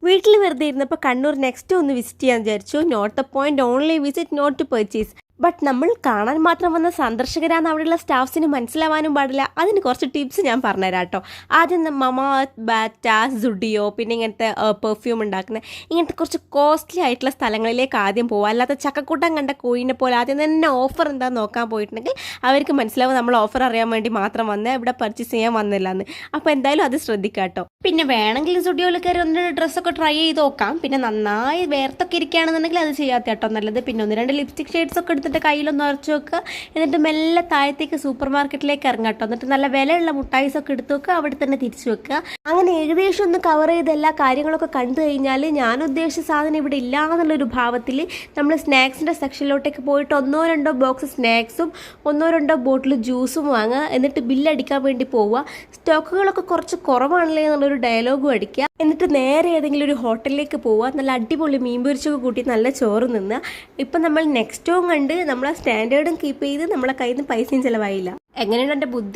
വീട്ടിൽ വെറുതെ ഇരുന്നപ്പോൾ കണ്ണൂർ നെക്സ്റ്റ് ഒന്ന് വിസിറ്റ് ചെയ്യാൻ വിചാരിച്ചു. Note the point, only visit, not to purchase. But നമ്മൾ കാണാൻ മാത്രം വന്ന സന്ദർശകരാന്ന് അവിടെയുള്ള സ്റ്റാഫ്സിന് മനസ്സിലാവാനും പാടില്ല. അതിന് കുറച്ച് ടിപ്സ് ഞാൻ പറഞ്ഞുതരാം കേട്ടോ. ആദ്യം മമ, ബാറ്റ, സുഡിയോ, പിന്നെ ഇങ്ങനത്തെ പെർഫ്യൂം ഉണ്ടാക്കുന്ന ഇങ്ങനത്തെ കുറച്ച് കോസ്റ്റ്ലി ആയിട്ടുള്ള സ്ഥലങ്ങളിലേക്ക് ആദ്യം പോകുക. അല്ലാത്ത ചക്കക്കൂട്ടം കണ്ട കോയിനെ പോലെ ആദ്യം തന്നെ ഓഫർ എന്താണെന്ന് നോക്കാൻ പോയിട്ടുണ്ടെങ്കിൽ അവർക്ക് മനസ്സിലാവും നമ്മൾ ഓഫർ അറിയാൻ വേണ്ടി മാത്രം വന്ന് ഇവിടെ പർച്ചേസ് ചെയ്യാൻ വന്നില്ല എന്ന്. അപ്പോൾ എന്തായാലും അത് ശ്രദ്ധിക്കാം കേട്ടോ. പിന്നെ വേണമെങ്കിൽ സ്റ്റുഡിയോയിൽ കയറി ഒന്ന് ഡ്രസ്സൊക്കെ ട്രൈ ചെയ്ത് നോക്കാം. പിന്നെ നന്നായി വേർത്തൊക്കെ ഇരിക്കുകയാണെന്നുണ്ടെങ്കിൽ അത് ചെയ്യാത്ത കേട്ടോ നല്ലത്. പിന്നെ 1-2 ലിപ്സ്റ്റിക് ഷെയ്ഡ്സ് ഒക്കെ എടുത്തിട്ട് കയ്യിലൊന്ന് ഉറച്ച് വെക്കുക. എന്നിട്ട് മെല്ലെ താഴത്തേക്ക് സൂപ്പർ മാർക്കറ്റിലേക്ക് ഇറങ്ങാം കേട്ടോ. എന്നിട്ട് നല്ല വിലയുള്ള മുട്ടായിസൊക്കെ എടുത്ത് വെക്കുക, അവിടെ തന്നെ തിരിച്ചു വെക്കുക. അങ്ങനെ ഏകദേശം ഒന്ന് കവർ ചെയ്ത് എല്ലാ കാര്യങ്ങളൊക്കെ കണ്ടു കഴിഞ്ഞാൽ ഞാൻ ഉദ്ദേശിച്ച സാധനം ഇവിടെ ഇല്ല എന്നുള്ളൊരു ഭാവത്തിൽ നമ്മൾ സ്നാക്സിൻ്റെ സെക്ഷനിലോട്ടേക്ക് പോയിട്ട് 1-2 ബോക്സ് സ്നാക്സും 1-2 ബോട്ടിൽ ജ്യൂസും വാങ്ങുക. എന്നിട്ട് ബില്ലടിക്കാൻ വേണ്ടി പോവുക. സ്റ്റോക്കുകളൊക്കെ കുറച്ച് കുറവാണല്ലേ എന്നുള്ളൊരു ഡയലോഗും അടിക്കുക. എന്നിട്ട് നേരെ ഏതെങ്കിലും ഒരു ഹോട്ടലിലേക്ക് പോവുക. നല്ല അടിപൊളി മീൻ പൊരിച്ചൊക്കെ കൂട്ടി നല്ല ചോറ് നിന്ന്. ഇപ്പം നമ്മൾ നെക്സ്റ്റോം കണ്ട് നമ്മളെ സ്റ്റാൻഡേർഡും കീപ്പ് ചെയ്ത് നമ്മളെ കയ്യിൽ നിന്ന് പൈസയും ചിലവായില്ല. എങ്ങനെയുണ്ട് എൻ്റെ ബുദ്ധി?